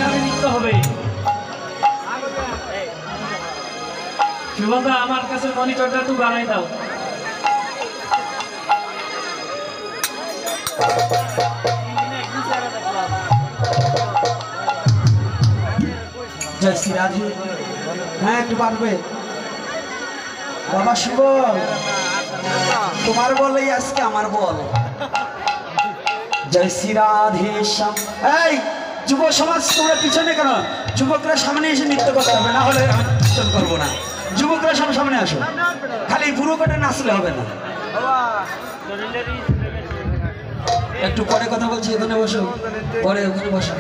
এখানে নৃত্য হবে। সুগন্ধা আমার কাছে মনিটরটা একটু বাড়াই দাও। জয় শ্রী রাধে। হ্যাঁ একটু বাড়বে বাবা শুভ, তোমার বলেই আজকে আমার বল। জয় শ্রী রাধে শ্যাম। এই যুব সমাজ তোমরা পিছনে কেন? যুবকরা সামনে এসে নৃত্য করতে হবে, না হলে আমি কীর্তন করবো না। যুবকরা সব সামনে আসো, খালি বুড়ো কাটে নাচলে হবে না। একটু পরে কথা বলছি, এখানে বসো, পরে ওখানে বসো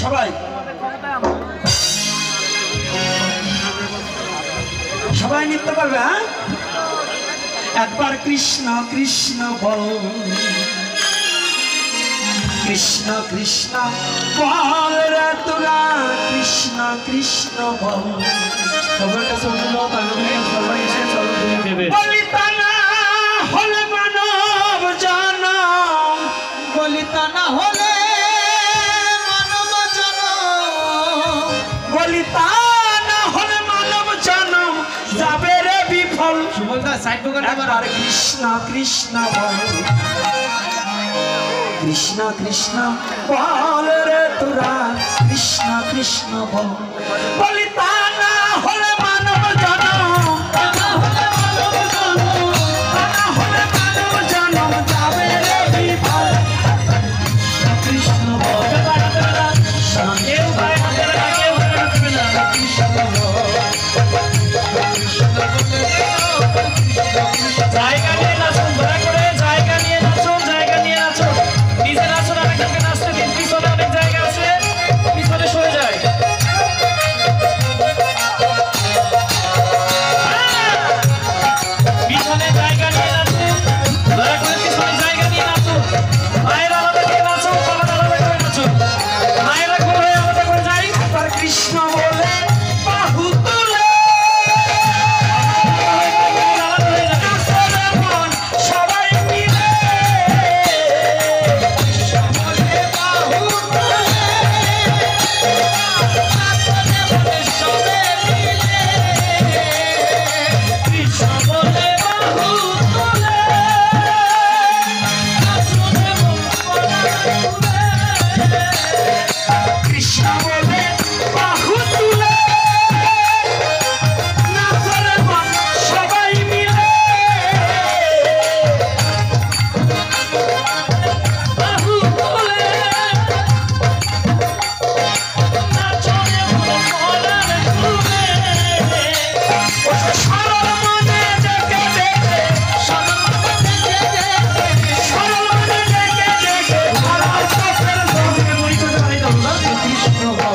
সবাই। সবাই নৃত্য করবে। হ্যাঁ একবার কৃষ্ণ কৃষ্ণ বল, কৃষ্ণ কৃষ্ণ বল রে তোরা, কৃষ্ণ কৃষ্ণ বল। সবার কাছে অনুরোধ, আগামী সবাই এসে চলো তুমি দেবে। বলিতানা হলে মানব জনম, বলিতানা হলে মানব জনম, বলিতানা হলে মানব জনম যাবে রে বিফল। একবার কৃষ্ণ কৃষ্ণ বল, কৃষ্ণ কৃষ্ণ বল রে তোরা, কৃষ্ণ কৃষ্ণ বল। বলিতানা হলে মানব জনম, যাবে রে বিফল। কৃষ্ণ বল, কেউ গায়ে হাতে রাখা, কেউ গায়ে রাখবে না। জায়গা নিয়ে নাচুন, দয়া করে জায়গা নিয়ে নাচুন, জায়গা নিয়ে নাচুন। নিজে নাচুন, আরেকজনকে নাচতে দিন। পিছনে অনেক জায়গা আছে, পিছনে সরে যায়। পিছনে জায়গা নিয়ে নাচুন, দয়া করে পিছনে জায়গা নিয়ে নাচুন। মায়েরা আলাদা করে নাচুন, বাবারা আলাদা করে নাচুন। মায়েরা ঘুরে আলাদা করে যাই। একবার কৃষ্ণ বলে বাহু তুলে, আলাদা হয়ে যাবে। নাচরে মন সবাই মিলে, কৃষ্ণ বলে বাহু তুলে, নাচরে মন সবাই মিলে, কৃষ্ণ বলে বাহু তুলে, নাচরে মন সবাই তুলে, কৃষ্ণ বলে বাহু তুলে, নাচরে মন সবাই মিলে, বাহু তুলে, নাচরে মন সবাই তুলে। সরল মনে ডেকে ডেকে, সরল মনে ডেকে ডেকে, সরল মনে ডেকে ডেকে, ভালো চোখের মনিটরটা বাড়াই দাও। কৃষ্ণ বল।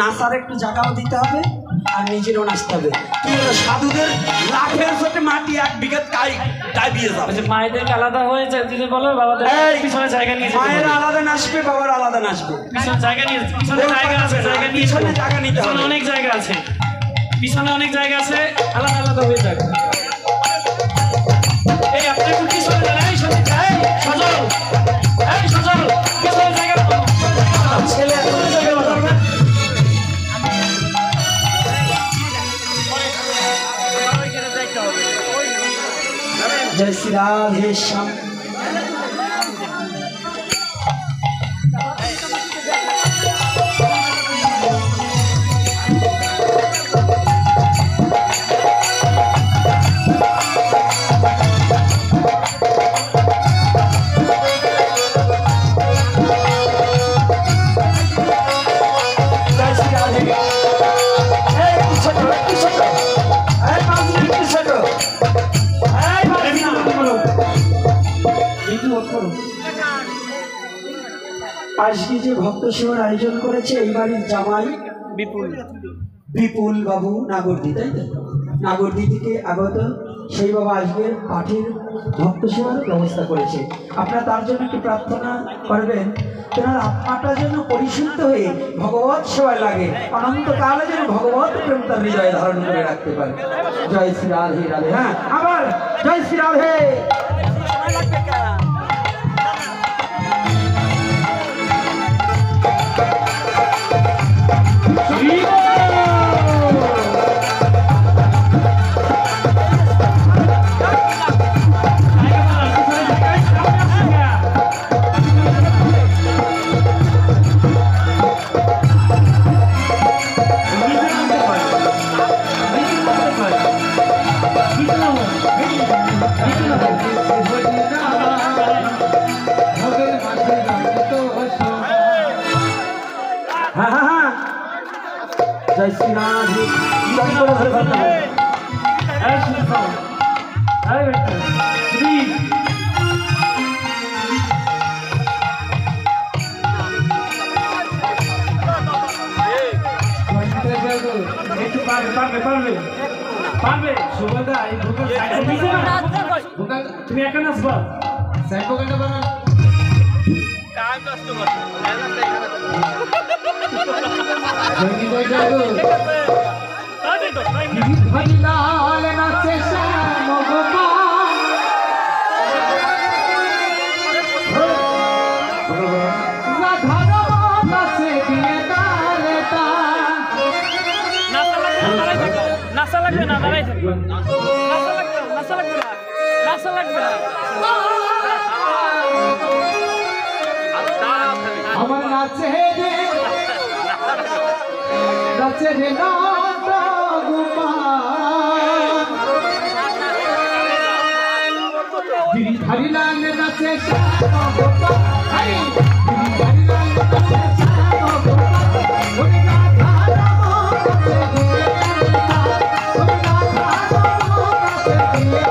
নাচার একটু জায়গাও দিতে হবে আর নিজেরও নাচতে হবে। কি হলো, সাধুদের লাখের সাথে মাটি 1 বিঘা দাবিয়ে যাবে। মায়েদেরকে আলাদা হয়ে দিতে বলো, বাবাদের পিছনে জায়গা নিয়ে মায়েরা আলাদা নাচবে, বাবার আলাদা নাচবে। পিছনে জায়গা নিয়ে, পিছনে জায়গা আছে, জায়গা নিয়ে পিছনে জায়গা নিতে হবে, অনেক জায়গা আছে, পিছনে অনেক জায়গা আছে, আলাদা আলাদা হয়ে যাবে। এই আপনি একটু পিছনে যান, এই সজল, এই সজল, পিছনে জায়গা ছেলে जय श्री राधे श्याम। আজকে যে ভক্ত সেবার আয়োজন করেছে এই বাড়ির জামাই বিপুল বিপুল বাবু নাগরদি, তাই তো? নাগরদি থেকে আগত সেই বাবা আজকে পাঠের ভক্ত সেবার ব্যবস্থা করেছে। আপনারা তার জন্য একটু প্রার্থনা করবেন, তেনার আত্মাটা যেন পরিশুদ্ধ হয়ে ভগবত সেবায় লাগে, অনন্তকালে যেন ভগবত প্রেম তার হৃদয়ে ধারণ করে রাখতে পারে। জয় শ্রী রাধে রাধে। হ্যাঁ, আবার জয় শ্রী রাধে। जय श्री राम। তুমি একা নাচবা নাচা লাগবে না, দাঁড়াই থাকবে। নাচা লাগবে না। আমার নাচে রে নন্দ গোপাল, গিরিধারী লাল নাচে শ্যাম গোপাল, গিরিধারী লাল নাচে শ্যাম গোপাল, ওরে রাধা রাম নাচে দিয়ে ওরে রাধা রাম নাচে দিয়ে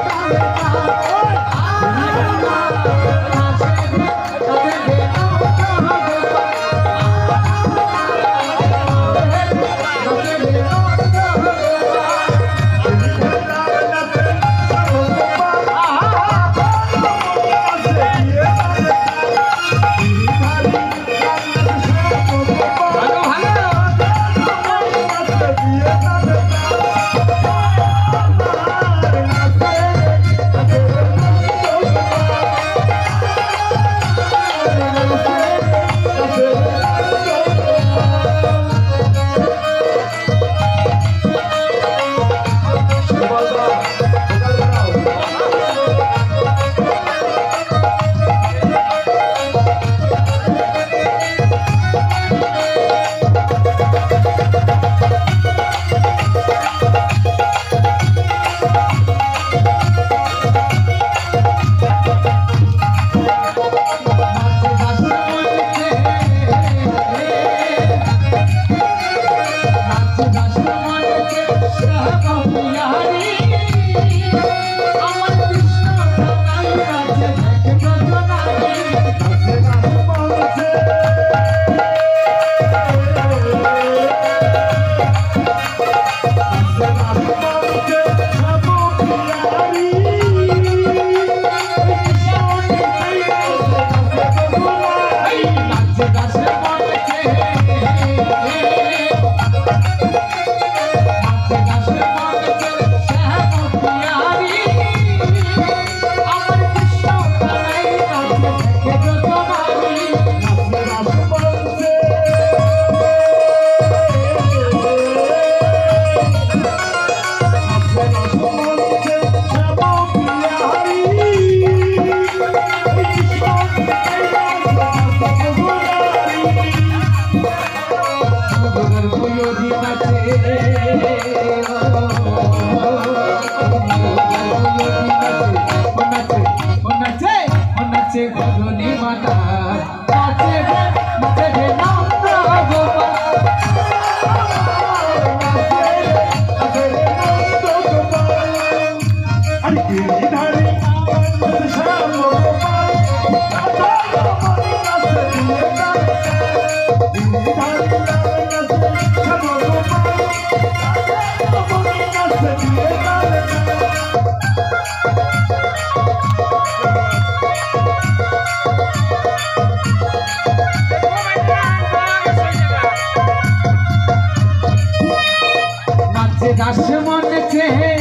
দাস মনে চেয়ে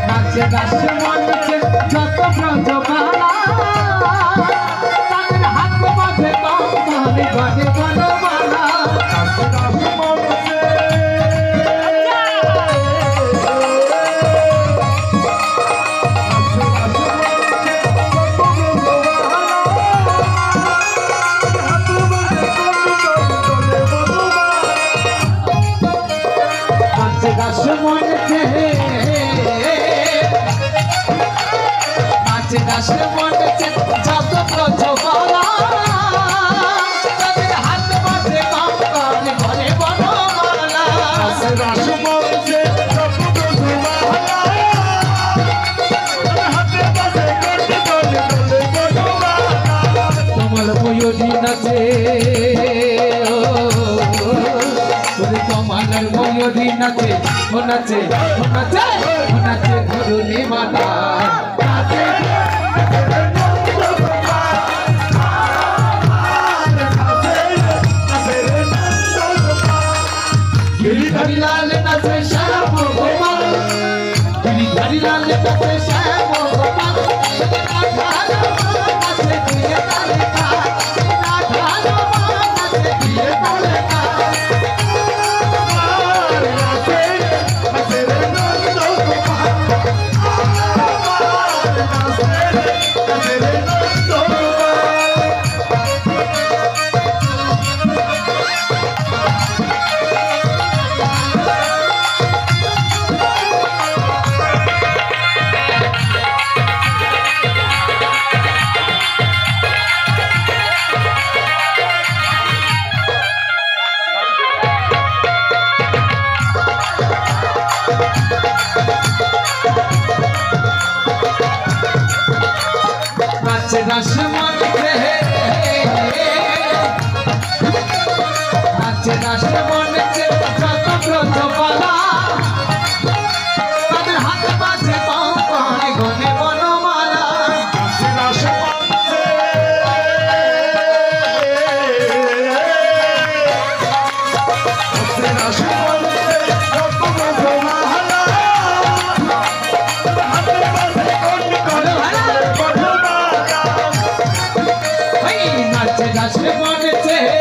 নাচে দাস মনে চেয়ে যত ব্রজমালা তাদের হাত মাঝে কমলে গনে বনমালা দাস মনে চেয়ে নাচে দাস মনে চেয়ে যত ব্রজমালা তাদের হাত মাঝে কমলে গনে বনমালা তোমার ময়ূরী নাচে তোমার ময়ূরী নাচে ও নাচে ও নাচে ও নাচে ধরুনি মাতা নাচে গিরিধারী লাল নাচে শ্যাম গোপাল গিরিধারী লাল নাচে শ্যাম গোপাল নাচে দিয়ে তালে নাচে দিয়ে তালে নাচে দাস মনে চেয়ে নাচে দাস মনে চেয়ে যত ব্রজমালা তাদের হাত মাঝে কমলে গনে বনমালা নাচে দাস মনে চেয়ে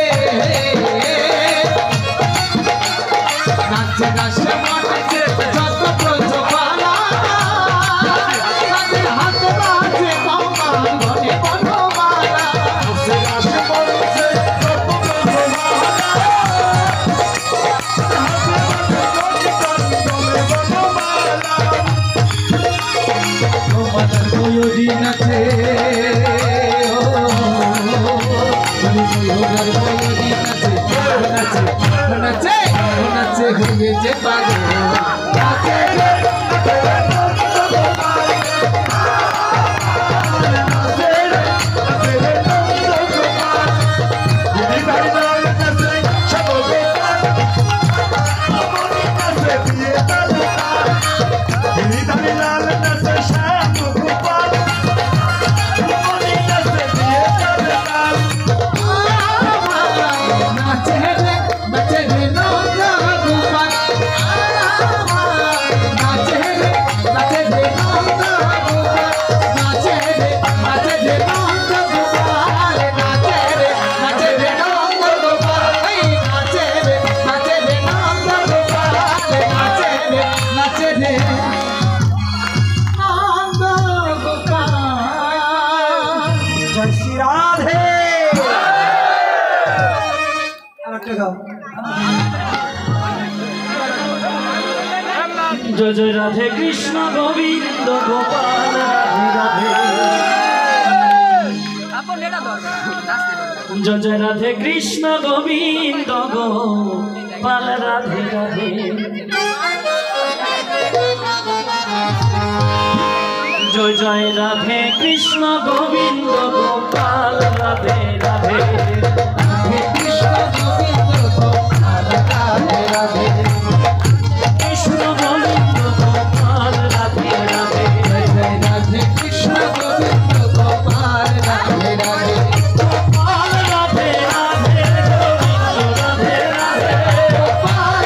নাচে দাস মনে চেয়ে যত ব্রজমালা তাদের হাত মাঝে কমলে গনে বনমালা তোমার ময়ূরী নাচে নাচে নাচে হয়েছে পাগল নাচে জয় শ্রী রাধে আরেকটা গাও জয় জয় রাধে কৃষ্ণ গোবিন্দ গোপাল রাধে রাধে জয় জয় রাধে কৃষ্ণ গোবিন্দ গোপাল রাধে রাধে জয় জয় রাধে কৃষ্ণ গোবিন্দ গোপাল রাধে রাধে কৃষ্ণ গোবিন্দ গোপাল রাধে রাধে কৃষ্ণ গোবিন্দ গোপাল রাধে রাধে রাধে কৃষ্ণ গোবিন্দ গোপাল রাধে রাধে গোপাল রাধে রাধে গোবিন্দ রাধে রাধে গোপাল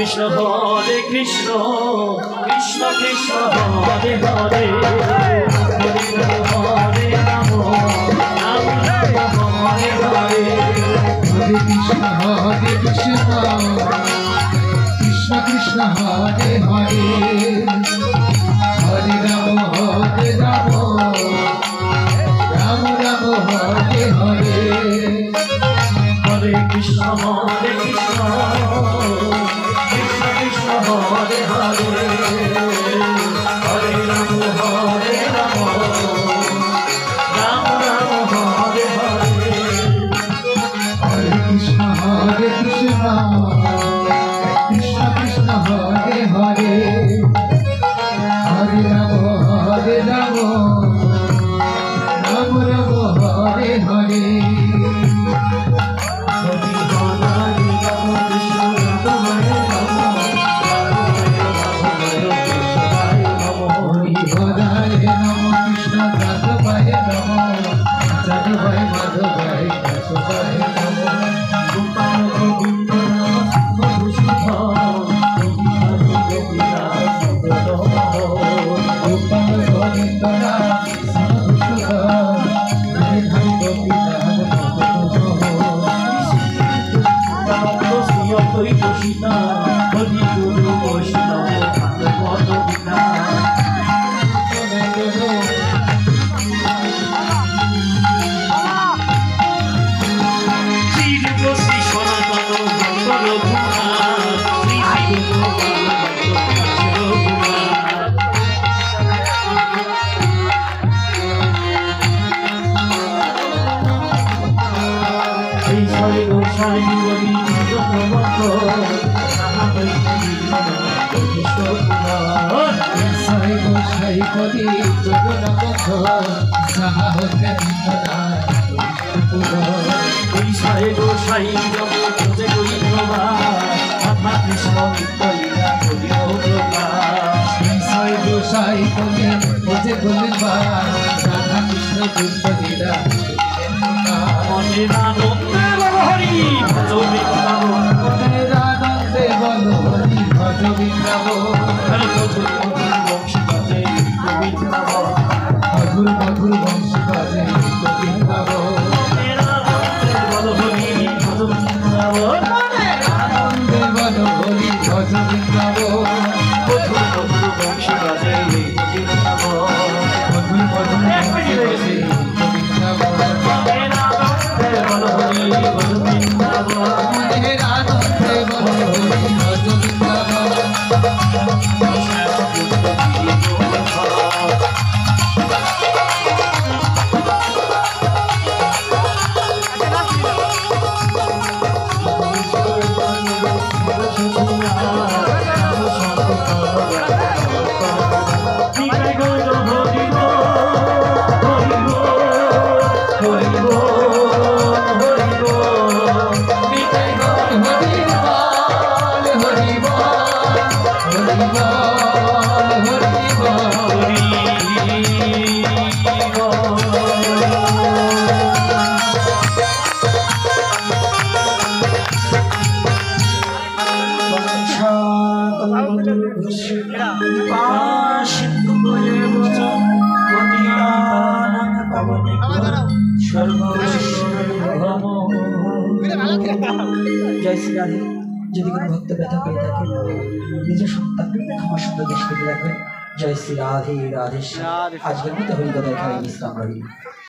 কৃষ্ণ হরে কৃষ্ণ কৃষ্ণ কৃষ্ণ হরে হরে হরে হরে রাম রাম রাম হরে হরে হরে কৃষ্ণ কৃষ্ণ কৃষ্ণ হরে হরে হরে রাম রাম রাম হরে হরে হরে কৃষ্ণ কৃষ্ণ কৃষ্ণ হরে হরে হরে রাম রাম রাম হরে হরে হরে কৃষ্ণ কৃষ্ণ কৃষ্ণ হরে হরে হরে রাম রাম রাম হরে হরে হরি হরায় নম কৃষ্ণ যাদবায় নম যাদবায় মাধবায় কেশবায় নম গোপাল গোবিন্দরা শ্রীভূষণ হরে হরে গোপীনাথ সাই গোসাই করি জগন্নাথ সাহা হতে সাই গোসাই জগতে কৃষ্ণ সাই গোসাই করি ওজে বলিবা রাধা কৃষ্ণ যুদ্ধ লীলা মনের আনন্দে হরি ভজ বৃন্দাবন মনের আনন্দে বল হরি ভজ বৃন্দাবন মধুর মধুর বংশী বাজে বৃন্দাবন আনন্দে বল হরি ভজ বৃন্দাবন মধুর মধুর বংশী বাজে বৃন্দাবন মনের আনন্দে বল হরি ভজ বৃন্দাবন জয় শ্রী রাধে। যদি কোনো ভক্ত ব্যথা পেয়ে থাকে নিজের সন্তানকে ক্ষমা সুন্দর দেশ থেকে রাখবেন। জয় শ্রী রাধে রাধেশ্বর। আজকের মতো হরিকথা এখানে বিশ্রাম রইল।